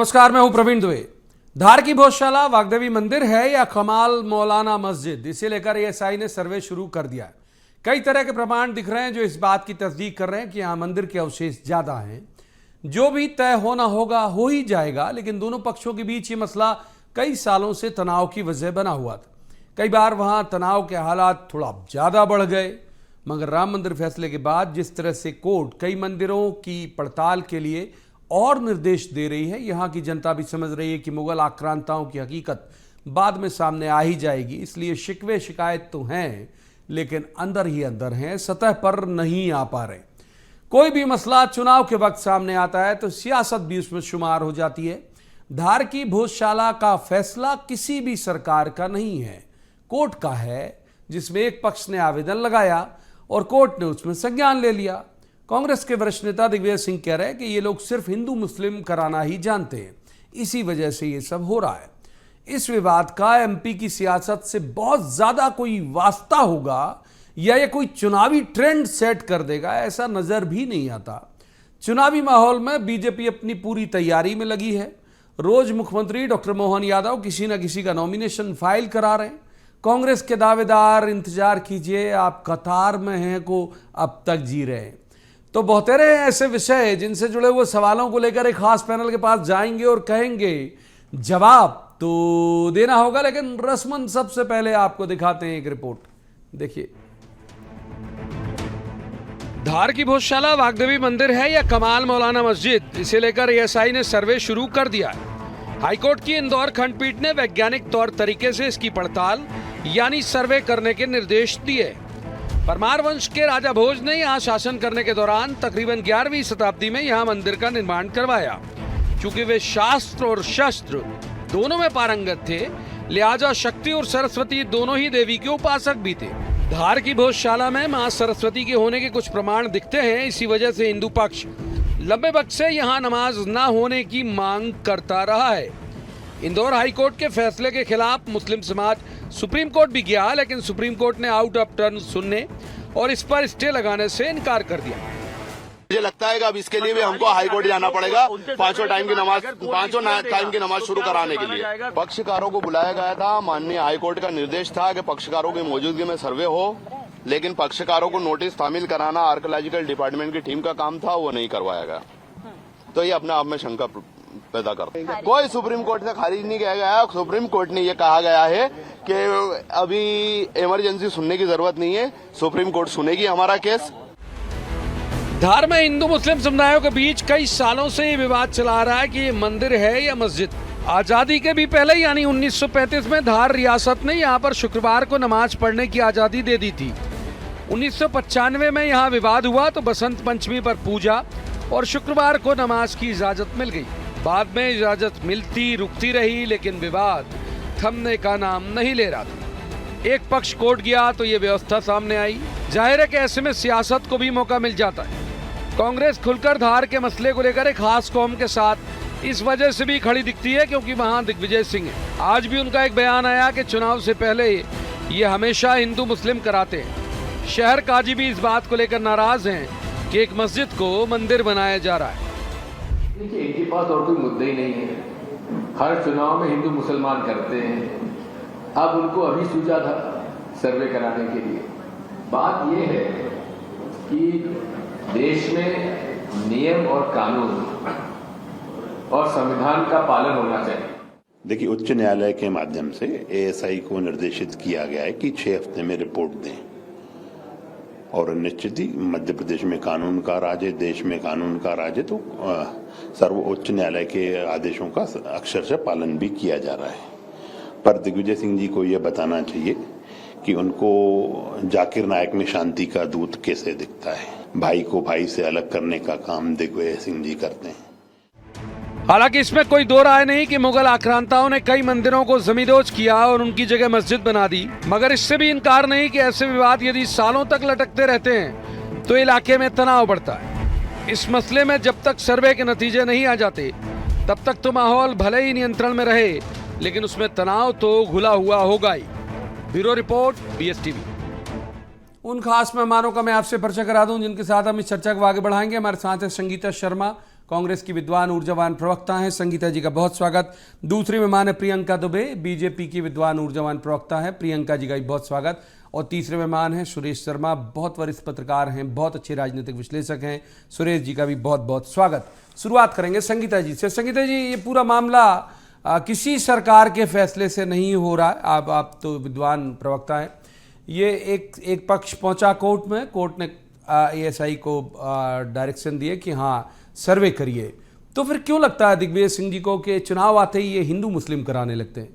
नमस्कार, मैं हूं प्रवीण दुबे। धार की भोजशाला वाग्देवी मंदिर है या कमाल मौलाना मस्जिद, इसे लेकर एएसआई ने सर्वे शुरू कर दिया है। कई तरह के प्रमाण दिख रहे हैं जो इस बात की तस्दीक कर रहे हैं कि यहां मंदिर के अवशेष ज्यादा हैं। जो भी तय होना होगा हो ही जाएगा, लेकिन दोनों पक्षों के बीच ये मसला कई सालों से तनाव की वजह बना हुआ था। कई बार वहां तनाव के हालात थोड़ा ज्यादा बढ़ गए, मगर राम मंदिर फैसले के बाद जिस तरह से कोर्ट कई मंदिरों की पड़ताल के लिए और निर्देश दे रही है, यहाँ की जनता भी समझ रही है कि मुगल आक्रांताओं की हकीकत बाद में सामने आ ही जाएगी। इसलिए शिकवे शिकायत तो हैं, लेकिन अंदर ही अंदर हैं, सतह पर नहीं आ पा रहे। कोई भी मसला चुनाव के वक्त सामने आता है तो सियासत भी उसमें शुमार हो जाती है। धार की भोजशाला का फैसला किसी भी सरकार का नहीं है, कोर्ट का है, जिसमें एक पक्ष ने आवेदन लगाया और कोर्ट ने उसमें संज्ञान ले लिया। कांग्रेस के वरिष्ठ नेता दिग्विजय सिंह कह रहे हैं कि ये लोग सिर्फ हिंदू मुस्लिम कराना ही जानते हैं, इसी वजह से ये सब हो रहा है। इस विवाद का एमपी की सियासत से बहुत ज्यादा कोई वास्ता होगा या ये कोई चुनावी ट्रेंड सेट कर देगा, ऐसा नजर भी नहीं आता। चुनावी माहौल में बीजेपी अपनी पूरी तैयारी में लगी है। रोज मुख्यमंत्री डॉक्टर मोहन यादव किसी न किसी का नॉमिनेशन फाइल करा रहे हैं। कांग्रेस के दावेदार इंतजार कीजिए, आप कतार में हैं को अब तक जी रहे हैं। तो बहुतेरे ऐसे विषय जिनसे जुड़े हुए सवालों को लेकर एक खास पैनल के पास जाएंगे और कहेंगे जवाब तो देना होगा, लेकिन रस्मन सबसे पहले आपको दिखाते हैं एक रिपोर्ट, देखिए। धार की भोजशाला वाग्देवी मंदिर है या कमाल मौलाना मस्जिद, इसे लेकर एएसआई ने सर्वे शुरू कर दिया है। हाईकोर्ट की इंदौर खंडपीठ ने वैज्ञानिक तौर तरीके से इसकी पड़ताल यानी सर्वे करने के निर्देश दिए। परमार वंश के राजा भोज ने यहाँ शासन करने के दौरान तकरीबन 11वीं शताब्दी में यहाँ मंदिर का निर्माण करवाया। चूंकि वे शास्त्र और शस्त्र दोनों में पारंगत थे, लिहाजा शक्ति और सरस्वती दोनों ही देवी के उपासक भी थे। धार की भोजशाला में मां सरस्वती के होने के कुछ प्रमाण दिखते हैं। इसी वजह से हिंदू पक्ष लंबे वक्त से यहाँ नमाज न होने की मांग करता रहा है। इंदौर हाईकोर्ट के फैसले के खिलाफ मुस्लिम समाज सुप्रीम कोर्ट भी गया, लेकिन सुप्रीम कोर्ट ने आउट ऑफ टर्न सुनने और इस पर स्टे लगाने से इनकार कर दिया। मुझे लगता है कि अब इसके लिए भी हमको हाई कोर्ट जाना पड़ेगा, पांचों टाइम की नमाज शुरू कराने के लिए। पक्षकारों को बुलाया गया था, माननीय हाई कोर्ट का निर्देश था कि पक्षकारों की मौजूदगी में सर्वे हो, लेकिन पक्षकारों को नोटिस शामिल कराना आर्कियोलॉजिकल डिपार्टमेंट की टीम का काम था, वो नहीं करवाया गया। तो ये अपने आप में शंका पैदा करते हैं। कोई सुप्रीम कोर्ट से खारिज नहीं किया गया। सुप्रीम कोर्ट ने ये कहा गया है कि अभी इमरजेंसी सुनने की जरूरत नहीं है, सुप्रीम कोर्ट सुनेगी हमारा केस। धार में हिंदू मुस्लिम समुदायों के बीच कई सालों से ये विवाद चला आ रहा है कि ये मंदिर है या मस्जिद। आजादी के भी पहले यानी 1935 में धार रियासत ने यहाँ पर शुक्रवार को नमाज पढ़ने की आजादी दे दी थी। 1995 में यहाँ विवाद हुआ तो बसंत पंचमी पर पूजा और शुक्रवार को नमाज की इजाजत मिल गई। बाद में इजाजत मिलती रुकती रही, लेकिन विवाद थमने का नाम नहीं ले रहा था। एक पक्ष कोर्ट गया तो ये व्यवस्था सामने आई। जाहिर है कि ऐसे में सियासत को भी मौका मिल जाता है। कांग्रेस खुलकर धार के मसले को लेकर एक खास कौम के साथ इस वजह से भी खड़ी दिखती है क्योंकि वहां दिग्विजय सिंह है। आज भी उनका एक बयान आया कि चुनाव से पहले ये हमेशा हिंदू मुस्लिम कराते हैं। शहर काजी भी इस बात को लेकर नाराज हैं कि एक मस्जिद को मंदिर बनाया जा रहा है। देखिए, इनके पास और कोई मुद्दा ही नहीं है। हर चुनाव में हिंदू मुसलमान करते हैं। अब उनको अभी सूझा था सर्वे कराने के लिए। बात यह है कि देश में नियम और कानून और संविधान का पालन होना चाहिए। देखिए, उच्च न्यायालय के माध्यम से एएसआई को निर्देशित किया गया है कि 6 हफ्ते में रिपोर्ट दें, और निश्चित ही मध्य प्रदेश में कानून का राज है, देश में कानून का राज है, तो सर्वोच्च न्यायालय के आदेशों का अक्षरशः पालन भी किया जा रहा है। पर दिग्विजय सिंह जी को यह बताना चाहिए कि उनको जाकिर नायक में शांति का दूत कैसे दिखता है। भाई को भाई से अलग करने का काम दिग्विजय सिंह जी करते हैं। हालांकि इसमें कोई दो राय नहीं कि मुगल आक्रांताओं ने कई मंदिरों को जमींदोज किया और उनकी जगह मस्जिद बना दी, मगर इससे भी इनकार नहीं कि ऐसे विवाद यदि सालों तक लटकते रहते हैं तो इलाके में तनाव बढ़ता है। इस मसले में जब तक सर्वे के नतीजे नहीं आ जाते तब तक तो माहौल भले ही नियंत्रण में रहे, लेकिन उसमें तनाव तो घुला हुआ होगा ही। Bureau report, BSTV। उन खास मेहमानों का मैं आपसे परिचय करा दूं जिनके साथ हम इस चर्चा को आगे बढ़ाएंगे। हमारे साथ है संगीता शर्मा, कांग्रेस की विद्वान ऊर्जावान प्रवक्ता हैं। संगीता जी का बहुत स्वागत। दूसरे मेहमान है प्रियंका दुबे, बीजेपी की विद्वान ऊर्जावान प्रवक्ता है, प्रियंका जी का भी बहुत स्वागत। और तीसरे मेहमान हैं सुरेश शर्मा, बहुत वरिष्ठ पत्रकार हैं, बहुत अच्छे राजनीतिक विश्लेषक हैं, सुरेश जी का भी बहुत बहुत स्वागत। शुरुआत करेंगे संगीता जी से। संगीता जी, ये पूरा मामला किसी सरकार के फैसले से नहीं हो रहा है, आप तो विद्वान प्रवक्ता हैं। ये एक पक्ष पहुंचा कोर्ट में, कोर्ट ने एएसआई को डायरेक्शन दिए कि हाँ सर्वे करिए, तो फिर क्यों लगता है दिग्विजय सिंह जी को कि चुनाव आते ही ये हिंदू मुस्लिम कराने लगते हैं?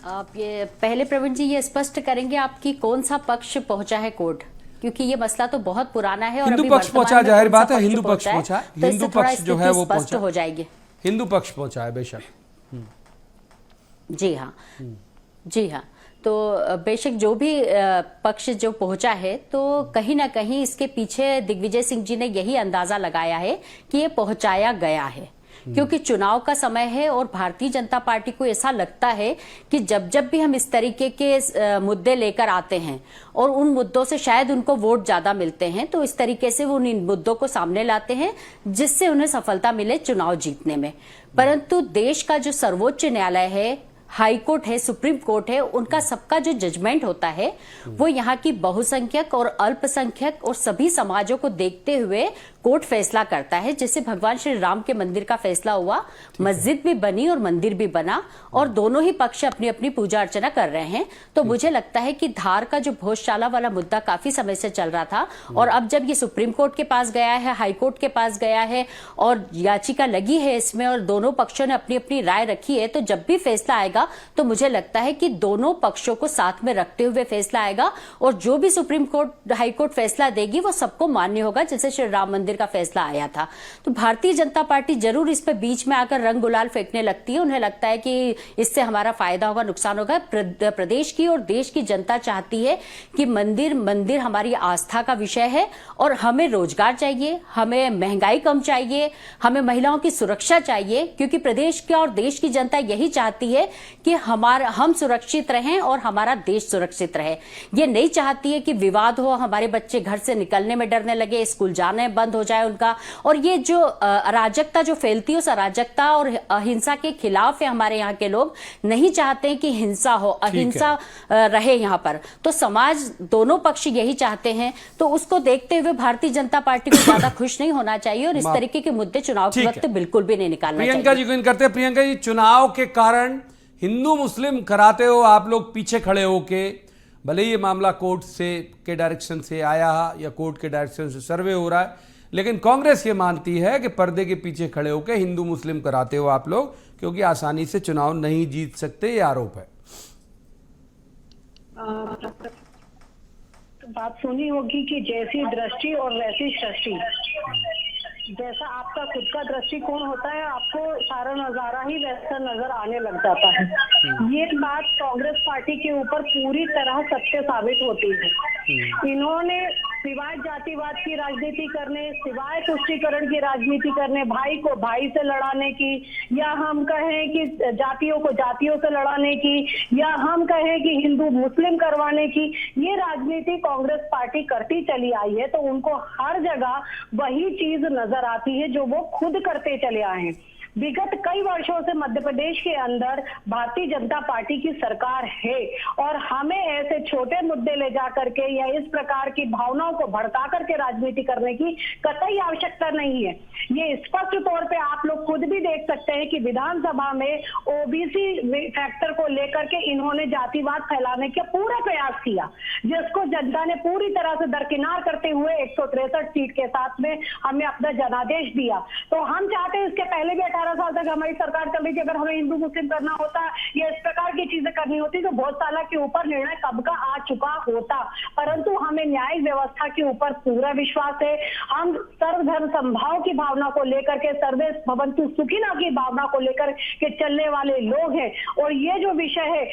आप ये पहले प्रवीण जी ये स्पष्ट करेंगे आपकी कौन सा पक्ष पहुंचा है कोर्ट, क्योंकि ये मसला तो बहुत पुराना है और हिंदू अभी पक्ष पहुंचा, जाहिर बात है हिंदू पक्ष पहुंचा, तो हिंदू पक्ष जो है वो स्पष्ट हो जाएगी। हिंदू पक्ष पहुंचा है बेशक। जी हाँ, जी हाँ, तो बेशक जो भी पक्ष जो पहुंचा है, तो कहीं ना कहीं इसके पीछे दिग्विजय सिंह जी ने यही अंदाजा लगाया है कि ये पहुंचाया गया है, क्योंकि चुनाव का समय है और भारतीय जनता पार्टी को ऐसा लगता है कि जब जब भी हम इस तरीके के मुद्दे लेकर आते हैं और उन मुद्दों से शायद उनको वोट ज्यादा मिलते हैं, तो इस तरीके से वो उन मुद्दों को सामने लाते हैं जिससे उन्हें सफलता मिले चुनाव जीतने में। परंतु देश का जो सर्वोच्च न्यायालय है, हाई कोर्ट है, सुप्रीम कोर्ट है, उनका सबका जो जजमेंट होता है वो यहाँ की बहुसंख्यक और अल्पसंख्यक और सभी समाजों को देखते हुए कोर्ट फैसला करता है। जैसे भगवान श्री राम के मंदिर का फैसला हुआ, मस्जिद भी बनी और मंदिर भी बना और दोनों ही पक्ष अपनी अपनी पूजा अर्चना कर रहे हैं। तो मुझे लगता है कि धार का जो भोजशाला वाला मुद्दा काफी समय से चल रहा था और अब जब ये सुप्रीम कोर्ट के पास गया है, हाई कोर्ट के पास गया है और याचिका लगी है इसमें और दोनों पक्षों ने अपनी अपनी राय रखी है, तो जब भी फैसला आएगा तो मुझे लगता है कि दोनों पक्षों को साथ में रखते हुए फैसला आएगा और जो भी सुप्रीम कोर्ट हाई कोर्ट फैसला देगी वो सबको मान्य होगा, जैसे श्री राम मंदिर का फैसला आया था। तो भारतीय जनता पार्टी जरूर इस पे बीच में आकर रंग गुलाल फेंकने लगती है। उन्हें लगता है कि इससे हमारा फायदा होगा, नुकसान होगा। प्रदेश की और देश की जनता चाहती है कि मंदिर हमारी आस्था का विषय है और हमें रोजगार चाहिए, हमें महंगाई कम चाहिए, हमें महिलाओं की सुरक्षा चाहिए, क्योंकि प्रदेश की और देश की जनता यही चाहती है कि हम सुरक्षित रहें और हमारा देश सुरक्षित रहे। ये नहीं चाहती है कि विवाद हो, हमारे बच्चे घर से निकलने में डरने लगे, स्कूल जाने बंद हो जाए उनका। और ये जो अराजकता जो फैलती है, उस अराजकता और अहिंसा के खिलाफ है हमारे यहाँ के लोग। नहीं चाहते हैं कि हिंसा हो, अहिंसा रहे यहाँ पर। तो समाज दोनों पक्ष यही चाहते हैं, तो उसको देखते हुए भारतीय जनता पार्टी को ज्यादा खुश नहीं होना चाहिए और इस तरीके के मुद्दे चुनाव के वक्त बिल्कुल भी नहीं निकालना चाहिए। प्रियंका जी को इन करते हैं। प्रियंका जी, चुनाव के कारण हिंदू मुस्लिम कराते हो आप लोग पीछे खड़े होके, भले ही ये मामला कोर्ट से के डायरेक्शन से आया या कोर्ट के डायरेक्शन से सर्वे हो रहा है, लेकिन कांग्रेस ये मानती है कि पर्दे के पीछे खड़े होके हिंदू मुस्लिम कराते हो आप लोग, क्योंकि आसानी से चुनाव नहीं जीत सकते, ये आरोप है। बात सुनी होगी कि जैसी दृष्टि और वैसी सृष्टि। जैसा आपका खुद का दृष्टिकोण होता है, आपको सारा नजारा ही वैसा नजर आने लग जाता है। ये बात कांग्रेस पार्टी के ऊपर पूरी तरह सत्य साबित होती है। इन्होंने सिवाय जातिवाद की राजनीति करने, सिवाय तुष्टीकरण की राजनीति करने, भाई को भाई से लड़ाने की, या हम कहें कि जातियों को जातियों से लड़ाने की, या हम कहें कि हिंदू मुस्लिम करवाने की, ये राजनीति कांग्रेस पार्टी करती चली आई है। तो उनको हर जगह वही चीज नजर आती है जो वो खुद करते चले आए हैं। विगत कई वर्षों से मध्य प्रदेश के अंदर भारतीय जनता पार्टी की सरकार है और हमें ऐसे छोटे मुद्दे ले जा करके या इस प्रकार की भावनाओं को भड़का करके राजनीति करने की कतई आवश्यकता नहीं है। ये स्पष्ट तौर पे आप लोग खुद भी देख सकते हैं कि विधानसभा में ओबीसी फैक्टर को लेकर के इन्होंने जातिवाद फैलाने का पूरा प्रयास किया, जिसको जनता ने पूरी तरह से दरकिनार करते हुए 163 सीट के साथ में हमें अपना जनादेश दिया। तो हम चाहते हैं इसके पहले भी 18 साल तक हमारी सरकार चल रही थी, अगर हमें हिंदू मुस्लिम करना होता या इस प्रकार की चीजें करनी होती तो बहुत साल के ऊपर निर्णय कब का आ चुका होता। परंतु हमें न्यायिक व्यवस्था के ऊपर पूरा विश्वास है। हम सर्वधर्म समभाव की भावना को लेकर के, सर्वे भवन्तु सुखिनः की भावना को लेकर के चलने वाले लोग हैं। और ये जो विषय है,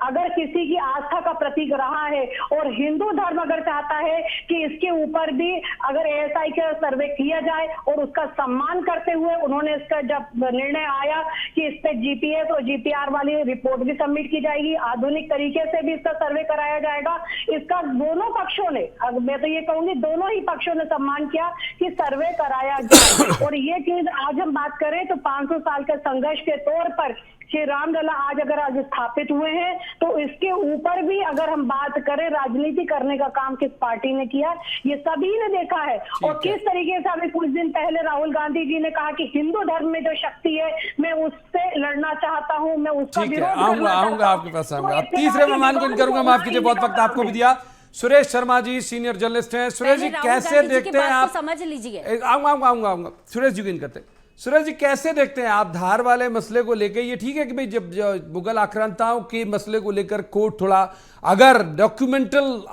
अगर किसी की आस्था का प्रतीक रहा है और हिंदू धर्म अगर चाहता है कि इसके ऊपर भी अगर एएसआई का सर्वे किया जाए और उसका सम्मान करते हुए उन्होंने इसका जब निर्णय आया कि इस पे जीपीएस और जीपीआर वाली रिपोर्ट भी सबमिट की जाएगी, आधुनिक तरीके से भी इसका सर्वे कराया जाएगा। इसका दोनों पक्षों ने, मैं तो ये कहूंगी दोनों ही पक्षों ने सम्मान किया कि सर्वे कराया जाए। और ये चीज आज हम बात करें तो 500 साल के संघर्ष के तौर पर श्री रामलला आज स्थापित हुए हैं, तो इसके ऊपर भी अगर हम बात करें राजनीति करने का काम किस पार्टी ने किया, ये सभी ने देखा है। और किस तरीके से अभी कुछ दिन पहले राहुल गांधी जी ने कहा कि हिंदू धर्म में जो शक्ति है मैं उससे लड़ना चाहता हूं, मैं उसका विरोध करना आऊंगा आपके पास आऊंगा। अब तीसरे मेहमान को इन करूंगा, माफ कीजिए बहुत वक्त आपको भी दिया। सुरेश शर्मा जी सीनियर जर्नलिस्ट हैं। सुरेश जी कैसे देखते हैं आप, समझ लीजिए। आऊंगा सुरेश जी को इन करते हैं। सुरेश जी कैसे देखते हैं आप धार वाले मसले को लेकर? ये ठीक है कि भाई जब मुगल आक्रांताओं के मसले को लेकर कोर्ट थोड़ा अगर डॉक्यूमेंटल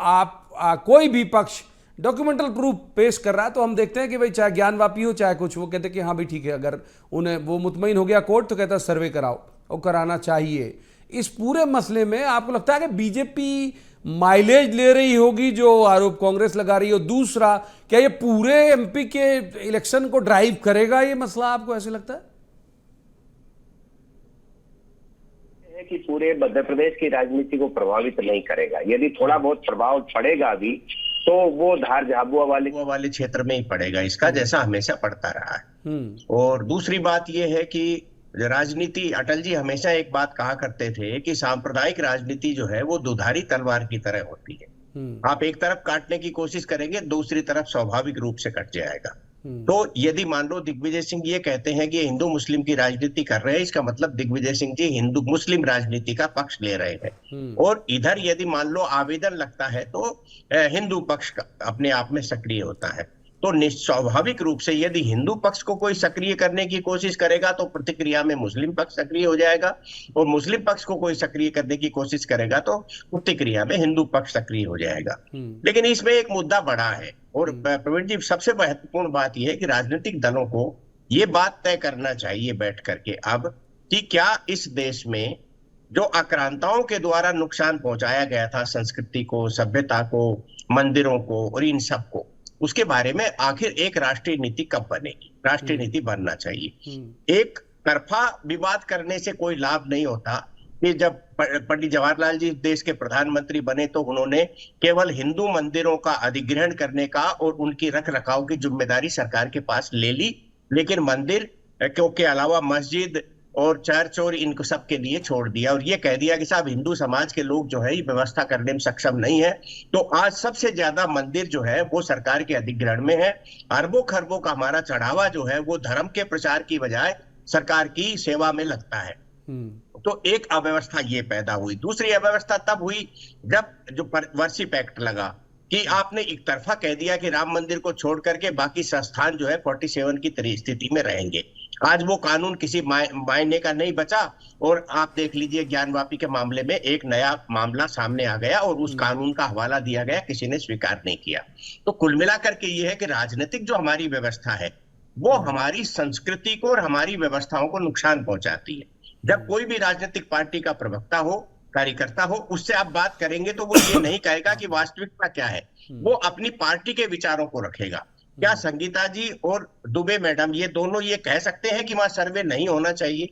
कोई भी पक्ष डॉक्यूमेंटल प्रूफ पेश कर रहा है तो हम देखते हैं कि भाई चाहे ज्ञानवापी हो चाहे कुछ, वो कहते हैं कि हाँ भाई ठीक है, अगर उन्हें वो मुतमईन हो गया कोर्ट तो कहता है सर्वे कराओ और कराना चाहिए। इस पूरे मसले में आपको लगता है कि बीजेपी माइलेज ले रही होगी जो आरोप कांग्रेस लगा रही हो? दूसरा, क्या ये पूरे एमपी के इलेक्शन को ड्राइव करेगा ये मसला, आपको ऐसे लगता है? कि पूरे मध्य प्रदेश की राजनीति को प्रभावित नहीं करेगा। यदि थोड़ा बहुत प्रभाव पड़ेगा भी तो वो धार झाबुआ वाले क्षेत्र में ही पड़ेगा इसका, जैसा हमेशा पड़ता रहा है। और दूसरी बात यह है कि राजनीति, अटल जी हमेशा एक बात कहा करते थे कि सांप्रदायिक राजनीति जो है वो दुधारी तलवार की तरह होती है। आप एक तरफ काटने की कोशिश करेंगे, दूसरी तरफ स्वाभाविक रूप से कट जाएगा। तो यदि मान लो दिग्विजय सिंह ये कहते हैं कि हिंदू मुस्लिम की राजनीति कर रहे हैं, इसका मतलब दिग्विजय सिंह जी हिंदू मुस्लिम राजनीति का पक्ष ले रहे हैं। और इधर यदि मान लो आवेदन लगता है तो हिंदू पक्ष अपने आप में सक्रिय होता है। तो स्वाभाविक रूप से यदि हिंदू पक्ष को कोई सक्रिय करने की कोशिश करेगा तो प्रतिक्रिया में मुस्लिम पक्ष सक्रिय हो जाएगा, और मुस्लिम पक्ष को कोई सक्रिय करने की कोशिश करेगा तो प्रतिक्रिया में हिंदू पक्ष सक्रिय हो जाएगा। लेकिन इसमें एक मुद्दा बड़ा है, और प्रवीण जी सबसे महत्वपूर्ण बात यह है कि राजनीतिक दलों को ये बात तय करना चाहिए बैठ करके अब कि क्या इस देश में जो आक्रांताओं के द्वारा नुकसान पहुंचाया गया था संस्कृति को, सभ्यता को, मंदिरों को और इन सब को, उसके बारे में आखिर एक राष्ट्रीय नीति कब बनेगी? राष्ट्रीय नीति बनना चाहिए। एक तरफा विवाद करने से कोई लाभ नहीं होता। कि जब पंडित जवाहरलाल जी देश के प्रधानमंत्री बने तो उन्होंने केवल हिंदू मंदिरों का अधिग्रहण करने का और उनकी रख रखाव की जिम्मेदारी सरकार के पास ले ली, लेकिन मंदिर के अलावा मस्जिद और चर्च और इनको सब के लिए छोड़ दिया, और ये कह दिया कि साहब हिंदू समाज के लोग जो है ये व्यवस्था करने में सक्षम नहीं है। तो आज सबसे ज्यादा मंदिर जो है वो सरकार के अधिग्रहण में है। अरबों खरबों का हमारा चढ़ावा जो है वो धर्म के प्रचार की बजाय सरकार की सेवा में लगता है। तो एक अव्यवस्था ये पैदा हुई। दूसरी अव्यवस्था तब हुई जब जो वर्शिप एक्ट लगा कि आपने एक तरफा कह दिया कि राम मंदिर को छोड़ करके बाकी संस्थान जो है 47 की स्थिति में रहेंगे। आज वो कानून किसी मायने का नहीं बचा, और आप देख लीजिए ज्ञानवापी के मामले में एक नया मामला सामने आ गया और उस कानून का हवाला दिया गया, किसी ने स्वीकार नहीं किया। तो कुल मिलाकर के ये है कि राजनीतिक जो हमारी व्यवस्था है वो हमारी संस्कृति को और हमारी व्यवस्थाओं को नुकसान पहुंचाती है। जब कोई भी राजनीतिक पार्टी का प्रवक्ता हो, कार्यकर्ता हो, उससे आप बात करेंगे तो वो ये नहीं कहेगा कि वास्तविकता क्या है, वो अपनी पार्टी के विचारों को रखेगा। क्या संगीता जी और दुबे मैडम ये दोनों ये कह सकते हैं कि वहां सर्वे नहीं होना चाहिए,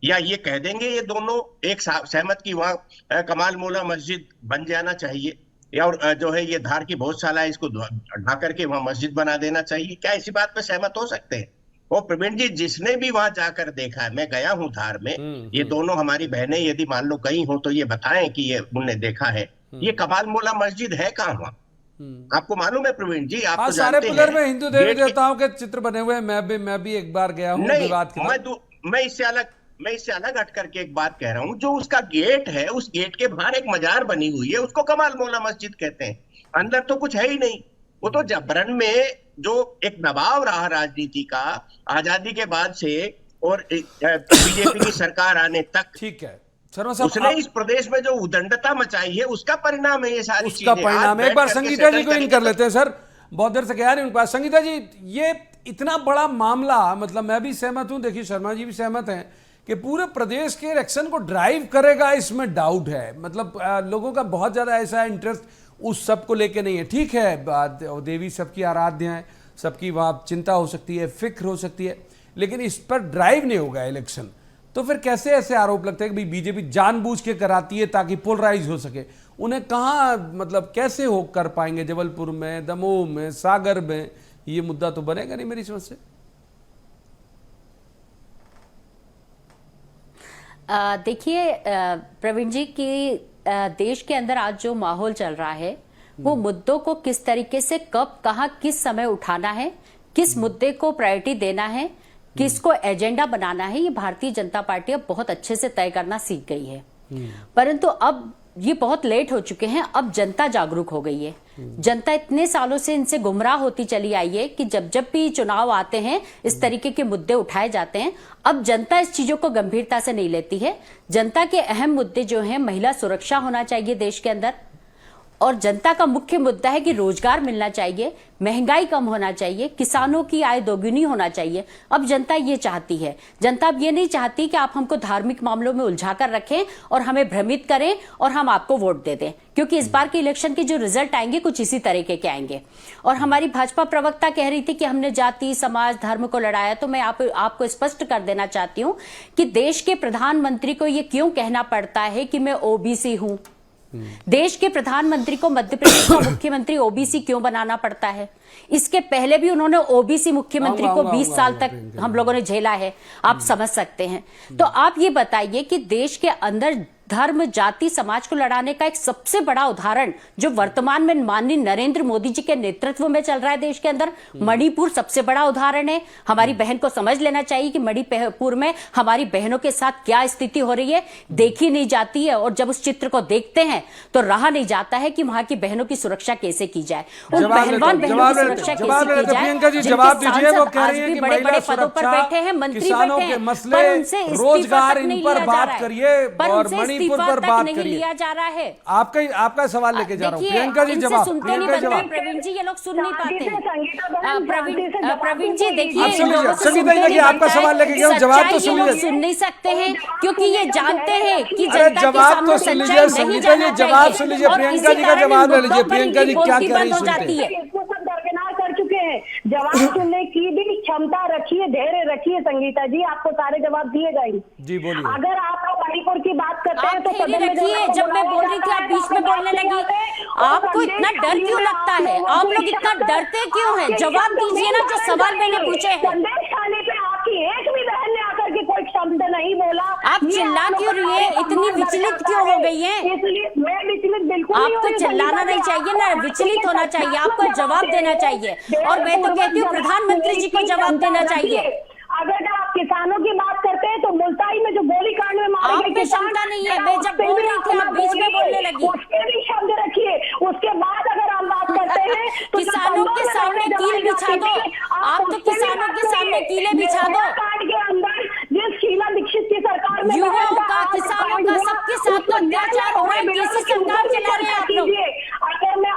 या ये कह देंगे ये दोनों एक सहमत की वहां कमाल मौला मस्जिद बन जाना चाहिए, या और जो है ये धार की भोजशाला है इसको ढा करके वहां मस्जिद बना देना चाहिए? क्या इसी बात पे सहमत हो सकते हैं? और प्रवीण जी जिसने भी वहां जाकर देखा है, मैं गया हूं धार में, ये दोनों हमारी बहनें यदि मान लो गई हो तो ये बताएं कि ये उन्होंने देखा है। ये कमाल मौला मस्जिद है कहाँ वहां? आपको मालूम है प्रवीण जी? आप तो सारे पिलर में हिंदू देवी देवताओं के चित्र बने हुए हैं। मैं भी एक बार गया हूँ। मैं इससे अलग हट करके एक बात कह रहा हूँ। जो उसका गेट है, उस गेट के बाहर एक मजार बनी हुई है, उसको कमाल मौला मस्जिद कहते हैं। अंदर तो कुछ है ही नहीं। वो तो जबरन में जो एक दबाव रहा राजनीति का आजादी के बाद से और बीजेपी की सरकार आने तक, ठीक है उसने इस प्रदेश में जो उदंडता मचाई है उसका परिणाम है ये सारी चीजें। उसका परिणाम। एक बार संगीता जी को इन कर लेते हैं सर, बहुत देर से कह रहे हैं उनके पास। संगीता जी, ये इतना बड़ा मामला, मतलब मैं भी सहमत हूं, देखिए शर्मा जी भी सहमत हैं कि पूरे प्रदेश के इलेक्शन को ड्राइव करेगा, इसमें डाउट है। मतलब लोगों का बहुत ज्यादा ऐसा इंटरेस्ट उस सब को लेके नहीं है। ठीक है, देवी सबकी आराध्य है, सबकी वहाँ चिंता हो सकती है, फिक्र हो सकती है, लेकिन इस पर ड्राइव नहीं होगा इलेक्शन, तो फिर कैसे ऐसे आरोप लगते हैं कि बीजेपी जानबूझ के कराती है ताकि पोलराइज हो सके? उन्हें कहाँ, मतलब कैसे हो कर पाएंगे? जबलपुर में, दमोह में, सागर में ये मुद्दा तो बनेगा नहीं मेरी समझ से। देखिए प्रवीण जी की देश के अंदर आज जो माहौल चल रहा है वो मुद्दों को किस तरीके से कब कहाँ किस समय उठाना है, किस मुद्दे को प्रायोरिटी देना है, किसको एजेंडा बनाना है, ये भारतीय जनता पार्टी अब बहुत अच्छे से तय करना सीख गई है। परंतु अब ये बहुत लेट हो चुके हैं। अब जनता जागरूक हो गई है। जनता इतने सालों से इनसे गुमराह होती चली आई है कि जब जब भी चुनाव आते हैं इस तरीके के मुद्दे उठाए जाते हैं। अब जनता इस चीजों को गंभीरता से नहीं लेती है। जनता के अहम मुद्दे जो हैं, महिला सुरक्षा होना चाहिए देश के अंदर, और जनता का मुख्य मुद्दा है कि रोजगार मिलना चाहिए, महंगाई कम होना चाहिए, किसानों की आय दोगुनी होना चाहिए। अब जनता ये चाहती है। जनता अब ये नहीं चाहती कि आप हमको धार्मिक मामलों में उलझा कर रखें और हमें भ्रमित करें और हम आपको वोट दे दें, क्योंकि इस बार के इलेक्शन के जो रिजल्ट आएंगे कुछ इसी तरीके के आएंगे। और हमारी भाजपा प्रवक्ता कह रही थी कि हमने जाति, समाज, धर्म को लड़ाया, तो मैं आपको स्पष्ट कर देना चाहती हूं कि देश के प्रधानमंत्री को ये क्यों कहना पड़ता है कि मैं ओबीसी हूं? देश के प्रधानमंत्री को मध्य प्रदेश का मुख्यमंत्री ओबीसी क्यों बनाना पड़ता है? इसके पहले भी उन्होंने ओबीसी मुख्यमंत्री को 20 साल तक हम लोगों ने झेला है, आप समझ सकते हैं। तो आप ये बताइए कि देश के अंदर धर्म, जाति, समाज को लड़ाने का एक सबसे बड़ा उदाहरण जो वर्तमान में माननीय नरेंद्र मोदी जी के नेतृत्व में चल रहा है देश के अंदर, मणिपुर सबसे बड़ा उदाहरण है। हमारी बहन को समझ लेना चाहिए कि मणिपुर में हमारी बहनों के साथ क्या स्थिति हो रही है, देखी नहीं जाती है। और जब उस चित्र को देखते हैं तो रहा नहीं जाता है कि वहां की बहनों की सुरक्षा कैसे की जाए, उन पहलवान बहनों की सुरक्षा कैसे की जाए, जिनके बड़े बड़े पदों पर बैठे हैं, मंत्री बैठे हैं, पर उनसे रोजगार, इन पर बात करिए और मणिपुर पर बात नहीं लिया जा रहा है। आपका सवाल लेके जा रहा हूँ प्रियंका जी, जवाब सुनते नहीं बनते प्रवीण जी, ये लोग सुन नहीं पाते हैं। प्रवीण जी देखिए, संगीता जी देखिए, आपका सवाल लेके गया, जवाब तो सुन लीजिए। सुन नहीं सकते हैं क्योंकि ये जानते हैं कि जवाब तो सुन लीजिए। संगीता जी जवाब सुन लीजिए, प्रियंका जी का जवाब ले लीजिए। प्रियंका जी क्या कह रही सुनते कर चुके हैं। जवाब सुनने की भी क्षमता रखिए, धैर्य रखिए। संगीता जी आपको सारे जवाब दिए जाएंगे। जी बोलिए। अगर आप मणिपुर की बात करते हैं तो रखिए, जब मैं बोल रही थी आप बीच में बोलने लगी। आपको इतना डर क्यों लगता है? आप लोग इतना डरते क्यों हैं? जवाब दीजिए ना जो सवाल मैंने पूछे हैं। संदेश खाने पे आपकी एक भी बहन ने आकर के कोई शब्द नहीं बोला। आप चिल्ला क्यों रही है? इतनी विचलित क्यों हो गई है? इसलिए मैं विचलित बिल्कुल नहीं। आपको चिल्लाना नहीं चाहिए ना, विचलित होना चाहिए, आपको जवाब देना चाहिए। और मैं तो कहती हूँ प्रधानमंत्री जी को जवाब देना चाहिए। अगर आप किसानों की बात करते हैं तो मुल्ताई में जो गोलीकांड में मारे गए किसान, क्षमता नहीं है। मैं जब बोल रही थी आप बीच में बोलने लगी। उसके भी शब्द रखिए। उसके बाद अगर आप बात करते हैं तो किसानों के सामने कील बिछा दो। आप तो किसानों के सामने कीले बिछा दो। कांड के अंदर जिस शीला दीक्षित की सरकार में युवाओं का, किसानों का, सबके साथ तो अत्याचार हो रहा है। कैसी सरकार चला रहे हैं आप लोग?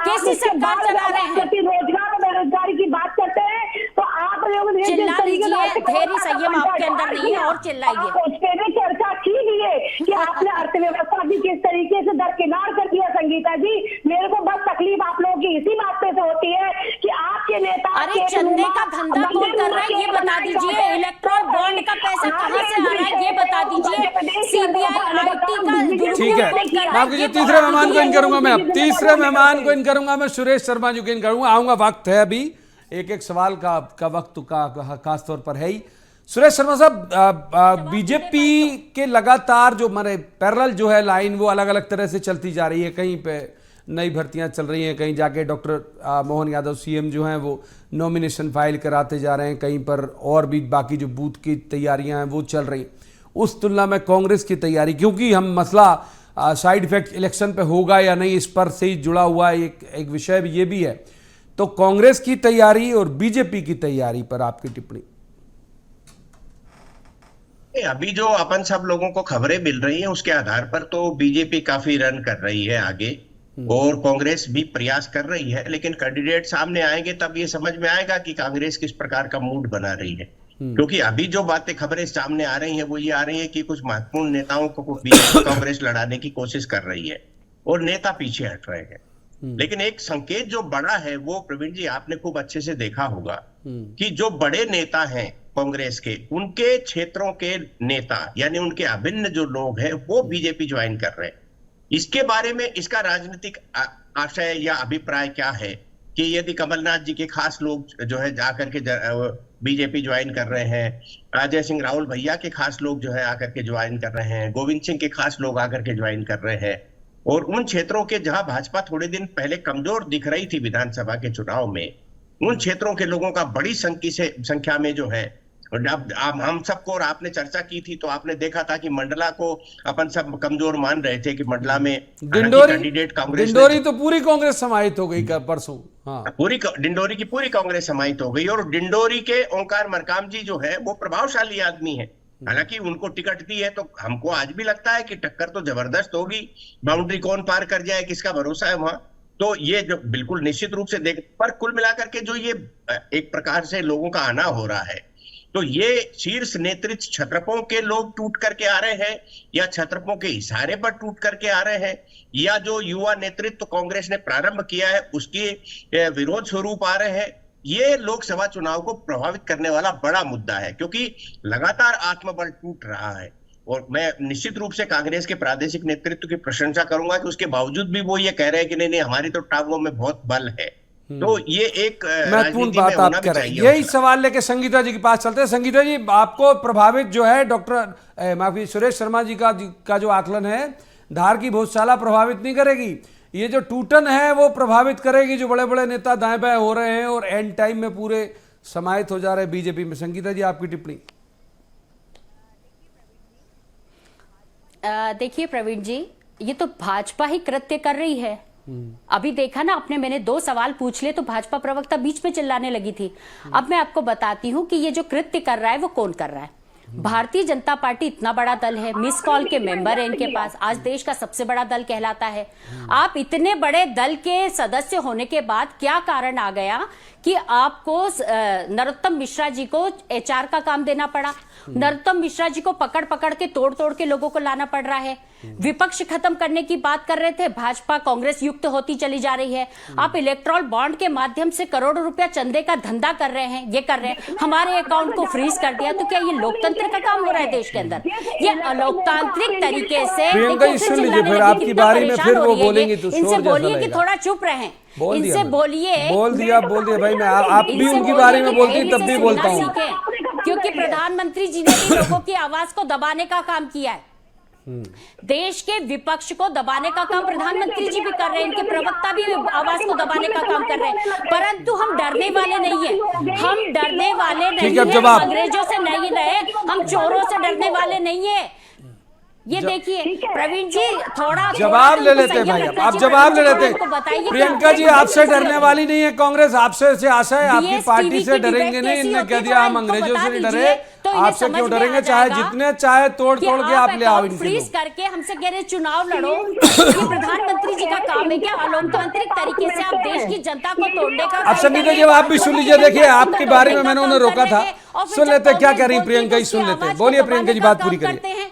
कैसी सरकार चला रहे हैं? रोजगार और बेरोजगारी की बात करते हैं तो आप चिल्ला लीजिए। धैर्य संयम आपके अंदर नहीं है और चिल्लाइए। उस पर भी चर्चा की गई है कि आपने अर्थव्यवस्था भी किस तरीके से दरकिनार कर दिया। संगीता जी मेरे को बस तकलीफ आप लोगों की इसी बात पे से होती है कि आपके नेता, अरे चंदे का धंधा कौन कर रहा है ये बता दीजिए। इलेक्ट्रॉन बॉन्ड का पैसा कहाँ से आ रहा है ये बता दीजिए। सीबीआई, आईटी का ठीक है। माफ कीजिए, तीसरे मेहमान को इन करूंगा मैं। अब तीसरे मेहमान को इन करूंगा मैं, सुरेश शर्मा जी को इन करूंगा। आऊंगा, वक्त है अभी, एक सवाल का वक्त का खास तौर पर है ही। सुरेश शर्मा साहब, बीजेपी के लगातार जो हमारे पैरेलल जो है लाइन वो अलग अलग तरह से चलती जा रही है। कहीं पे नई भर्तियां चल रही हैं, कहीं जाके डॉक्टर मोहन यादव सीएम जो हैं वो नॉमिनेशन फाइल कराते जा रहे हैं, कहीं पर और भी बाकी जो बूथ की तैयारियां हैं वो चल रही। उस तुलना में कांग्रेस की तैयारी, क्योंकि हम मसला साइड इफेक्ट इलेक्शन पे होगा या नहीं इस पर से ही जुड़ा हुआ एक विषय ये भी है, तो कांग्रेस की तैयारी और बीजेपी की तैयारी पर आपकी टिप्पणी। अभी जो अपन सब लोगों को खबरें मिल रही हैं उसके आधार पर तो बीजेपी काफी रन कर रही है आगे और कांग्रेस भी प्रयास कर रही है। लेकिन कैंडिडेट सामने आएंगे तब ये समझ में आएगा कि कांग्रेस किस प्रकार का मूड बना रही है। क्योंकि अभी जो बातें खबरें सामने आ रही हैं वो ये आ रही है कि कुछ महत्वपूर्ण नेताओं को बीजेपी कांग्रेस लड़ाने की कोशिश कर रही है और नेता पीछे हट रहे हैं। लेकिन एक संकेत जो बड़ा है वो प्रवीण जी आपने खूब अच्छे से देखा होगा कि जो बड़े नेता हैं कांग्रेस के, उनके क्षेत्रों के नेता यानी उनके अभिन्न जो लोग हैं वो बीजेपी ज्वाइन कर रहे हैं। इसके बारे में इसका राजनीतिक आशय या अभिप्राय क्या है कि यदि कमलनाथ जी के खास लोग जो है जाकर के बीजेपी ज्वाइन कर रहे हैं, अजय सिंह राहुल भैया के खास लोग जो है आकर के ज्वाइन कर रहे हैं, गोविंद सिंह के खास लोग आकर के ज्वाइन कर रहे हैं, और उन क्षेत्रों के जहां भाजपा थोड़े दिन पहले कमजोर दिख रही थी विधानसभा के चुनाव में, उन क्षेत्रों के लोगों का बड़ी संख्या में जो है, अब हम सबको और आपने चर्चा की थी तो आपने देखा था कि मंडला को अपन सब कमजोर मान रहे थे कि मंडला में कैंडिडेट कांग्रेस, डिंडोरी तो पूरी कांग्रेस समाहित हो गई परसों। हाँ, पूरी डिंडोरी की पूरी कांग्रेस समाहित हो गई, और डिंडोरी के ओंकार मरकाम जी जो है वो प्रभावशाली आदमी है। हालांकि उनको टिकट दी है तो हमको आज भी लगता है कि टक्कर तो जबरदस्त होगी, बाउंड्री कौन पार कर जाए किसका भरोसा है वहां। तो ये जो बिल्कुल निश्चित रूप से देख, पर कुल मिलाकर के जो ये एक प्रकार से लोगों का आना हो रहा है, तो ये शीर्ष नेतृत्व छत्रपों के लोग टूट करके आ रहे हैं या छत्रपों के इशारे पर टूट करके आ रहे हैं, या जो युवा नेतृत्व कांग्रेस ने प्रारंभ किया है उसके विरोध स्वरूप आ रहे हैं। ये लोकसभा चुनाव को प्रभावित करने वाला बड़ा मुद्दा है, क्योंकि लगातार आत्मबल टूट रहा है। और मैं निश्चित रूप से कांग्रेस के प्रादेशिक नेतृत्व की प्रशंसा करूंगा कि उसके बावजूद भी वो ये कह रहे हैं कि नहीं हमारी तो टांगों में बहुत बल है। तो ये एक महत्वपूर्ण बात आप कह रहे हैं। यही सवाल लेके संगीता जी के पास चलते हैं। संगीता जी, आपको प्रभावित जो है डॉक्टर सुरेश शर्मा जी का जो आकलन है, धार की भोजशाला प्रभावित नहीं करेगी, ये जो टूटन है वो प्रभावित करेगी, जो बड़े बड़े नेता दाएं बाएं हो रहे हैं और एंड टाइम में पूरे समाहित हो जा रहे हैं बीजेपी में। संगीता जी, आपकी टिप्पणी। देखिए प्रवीण जी, ये तो भाजपा ही कृत्य कर रही है। अभी देखा ना आपने, मैंने 2 सवाल पूछ लिए तो भाजपा प्रवक्ता बीच में चिल्लाने लगी थी। अब मैं आपको बताती हूँ कि ये जो कृत्य कर रहा है वो कौन कर रहा है। भारतीय जनता पार्टी इतना बड़ा दल है, मिस कॉल के मेंबर है इनके पास, आज देश का सबसे बड़ा दल कहलाता है। आप इतने बड़े दल के सदस्य होने के बाद क्या कारण आ गया कि आपको नरोत्तम मिश्रा जी को एचआर का काम देना पड़ा? नरोत्तम मिश्रा जी को पकड़ पकड़ के तोड़ तोड़ के लोगों को लाना पड़ रहा है। विपक्ष खत्म करने की बात कर रहे थे, भाजपा कांग्रेस युक्त होती चली जा रही है। आप इलेक्ट्रॉल बॉन्ड के माध्यम से करोड़ों रुपया चंदे का धंधा कर रहे हैं, ये कर रहे हैं, हमारे अकाउंट को फ्रीज कर दिया। तो क्या ये लोकतंत्र का काम हो रहा है देश के अंदर? ये अलोकतांत्रिक तरीके से फिर आपकी बारी में फिर वो बोलेंगे तो इनसे बोलिए कि थोड़ा चुप रहें, इनसे बोलिए। बोल दिया भाई, मैं आप भी उनकी बारे में बोलती तब भी बोलता हूँ, क्योंकि प्रधानमंत्री जी ने भी लोगों की आवाज को दबाने का काम किया है। देश के विपक्ष को दबाने का काम प्रधानमंत्री जी भी कर रहे हैं, इनके प्रवक्ता भी आवाज को दबाने का काम कर रहे हैं, परंतु हम डरने वाले नहीं है। हम डरने वाले नहीं है, हम अंग्रेजों से नहीं रहे, हम चोरों से डरने वाले नहीं है। ये देखिए प्रवीण जी, थोड़ा जवाब ले लेते हैं भाई, आप जवाब ले लेते हैं। प्रियंका जी, आपसे डरने वाली नहीं है कांग्रेस, आपसे से आशा है, आपकी पार्टी से डरेंगे नहीं। इनने कह दिया हम अंग्रेजों से नहीं डरे, आपसे क्यों डरेंगे? चाहे जितने चाहे तोड़ तोड़ के आप ले आओ, फ्रीज करके हमसे कह रहे चुनाव लड़ो। ये प्रधानमंत्री जी का काम है क्या अलोकतांत्रिक तरीके से आप देश की जनता को तोड़ने का? अब संगीता जी, आप भी सुन लीजिए। देखिए, आपके बारे में मैंने उन्हें रोका था, सुन लेते क्या कह रही प्रियंका जी, सुन लेते। बोलिए प्रियंका जी, बात पूरी करिए,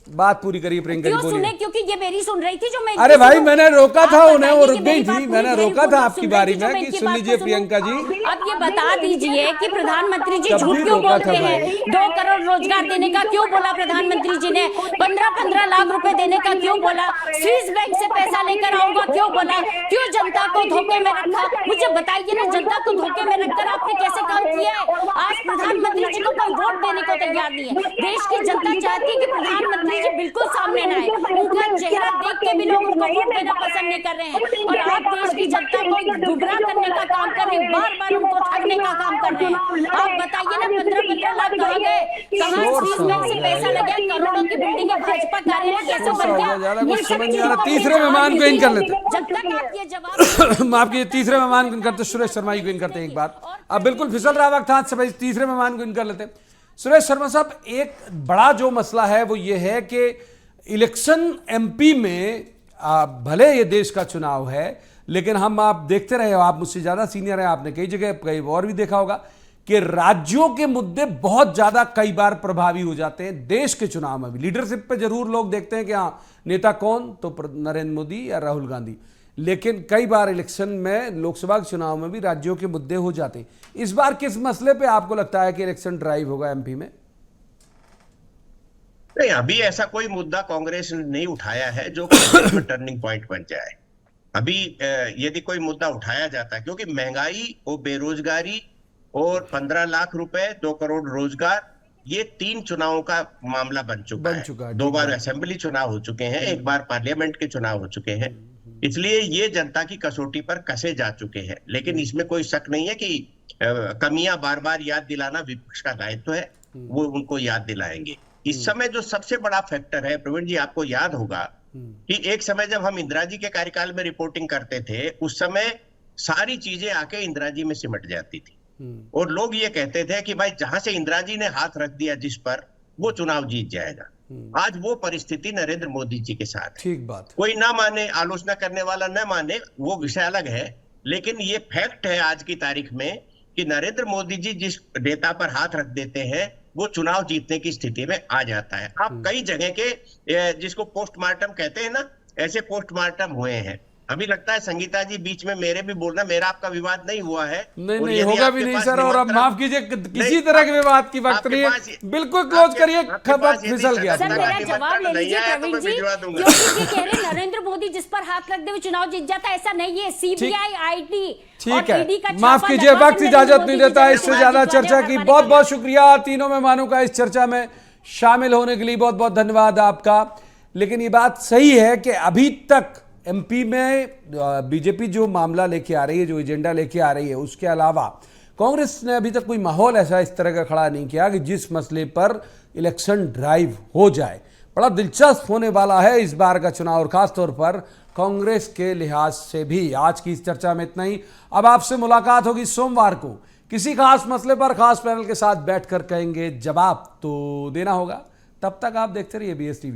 बात पूरी करिए प्रियंका जी, बोलिए। क्योंकि ये मेरी सुन रही थी जो मैं, अरे भाई मैंने रोका था उन्हें, वो रुक गई थी, मैंने रोका था आपकी बारी में कि सुन लीजिए प्रियंका जी। अब ये बता दीजिए कि प्रधानमंत्री जी झूठ क्यों बोलते हैं? 2 करोड़ रोजगार देने का क्यों बोला प्रधानमंत्री जी ने? 15-15 लाख रुपए देने का क्यों बोला? स्विस बैंक से पैसा लेकर आऊंगा क्यों बोला? क्यों जनता को धोखे में रखा? मुझे बताइए ना, जनता को धोखे में रखकर आपने कैसे काम किया है? आज प्रधानमंत्री जी को कोई वोट देने को तैयार नहीं है। देश की जनता चाहती है कि प्रधानमंत्री जी बिल्कुल सामने ना आए, उनका चेहरा देख के भी लोग उनको वोट देना पसंद नहीं कर रहे हैं। और आप देश की जनता को गुमराह करने का काम कर रहे हैं, बार बार उनको ठगने का काम कर रहे हैं। आप बताइए ना, 15-15 लाख कहाँ गए? कहाँ स्विस बैंक से पैसा लगे? करोड़ों की बिल्डिंग है, भाजपा कार्यालय कैसे बन गया? तीसरे मेहमान को इन कर लेते, जब तक आप ये जवाब आपके तीसरे मेहमान को इन करते, सुरेश शर्मा जी को इन करते। एक बात अब बिल्कुल फिसल रहा वक्त हाथ से, भाई तीसरे मेहमान को इन कर लेते। सुरेश शर्मा साहब, एक बड़ा जो मसला है वो ये है कि इलेक्शन एमपी में भले ये देश का चुनाव है, लेकिन आप देखते रहे हो, आप मुझसे ज्यादा सीनियर हैं, आपने कई जगह कई और भी देखा होगा कि राज्यों के मुद्दे बहुत ज्यादा कई बार प्रभावी हो जाते हैं देश के चुनाव में भी। लीडरशिप पे जरूर लोग देखते हैं कि हाँ नेता कौन, तो नरेंद्र मोदी या राहुल गांधी, लेकिन कई बार इलेक्शन में, लोकसभा के चुनाव में भी राज्यों के मुद्दे हो जाते हैं। इस बार किस मसले पे आपको लगता है कि इलेक्शन ड्राइव होगा एमपी में? नहीं, अभी ऐसा कोई मुद्दा कांग्रेस ने नहीं उठाया है जो टर्निंग पॉइंट बन जाए। अभी यदि कोई मुद्दा उठाया जाता है, क्योंकि महंगाई और बेरोजगारी और 15 लाख रुपए, 2 करोड़ रोजगार, ये 3 चुनावों का मामला बन चुका है। 2 बार असेंबली चुनाव हो चुके हैं, 1 बार पार्लियामेंट के चुनाव हो चुके हैं, इसलिए ये जनता की कसौटी पर कसे जा चुके हैं। लेकिन इसमें कोई शक नहीं है कि कमियां बार बार याद दिलाना विपक्ष का दायित्व है, वो उनको याद दिलाएंगे। इस समय जो सबसे बड़ा फैक्टर है प्रवीण जी, आपको याद होगा कि एक समय जब हम इंदिरा जी के कार्यकाल में रिपोर्टिंग करते थे, उस समय सारी चीजें आके इंदिरा जी में सिमट जाती थी और लोग ये कहते थे कि भाई जहां से इंदिरा जी ने हाथ रख दिया जिस पर, वो चुनाव जीत जाएगा। आज वो परिस्थिति नरेंद्र मोदी जी के साथ है। ठीक बात। कोई ना माने, आलोचना करने वाला ना माने, वो विषय अलग है, लेकिन ये फैक्ट है आज की तारीख में कि नरेंद्र मोदी जी जिस नेता पर हाथ रख देते हैं वो चुनाव जीतने की स्थिति में आ जाता है। आप कई जगह के जिसको पोस्टमार्टम कहते हैं ना, ऐसे पोस्टमार्टम हुए हैं। अभी लगता है संगीता जी बीच में मेरे भी बोलना, मेरा आपका विवाद नहीं हुआ है। नहीं होगा भी नहीं सर, और अब माफ कीजिए, किसी तरह के विवाद की वक्त नहीं है, बिल्कुल क्लोज करिए, खबर फिसल गया। सर मेरा जवाब ले लीजिए प्रवीण जी, क्योंकि ये कह रहे हैं नरेंद्र मोदी जिस पर हाथ रख दे वो चुनाव जीत जाता है, ऐसा नहीं है। सीबीआई, आईटी, ठीक है, माफ कीजिए, वक्त इजाजत नहीं देता है इससे ज्यादा चर्चा की। बहुत बहुत शुक्रिया तीनों मेहमानों का इस चर्चा में शामिल होने के लिए, बहुत बहुत धन्यवाद आपका। लेकिन ये बात सही है कि अभी तक एमपी में बीजेपी जो मामला लेके आ रही है, जो एजेंडा लेके आ रही है, उसके अलावा कांग्रेस ने अभी तक कोई माहौल ऐसा इस तरह का खड़ा नहीं किया कि जिस मसले पर इलेक्शन ड्राइव हो जाए। बड़ा दिलचस्प होने वाला है इस बार का चुनाव, और खासतौर पर कांग्रेस के लिहाज से भी। आज की इस चर्चा में इतना ही। अब आपसे मुलाकात होगी सोमवार को किसी खास मसले पर, खास पैनल के साथ बैठकर कहेंगे जवाब तो देना होगा। तब तक आप देखते रहिए BS TV।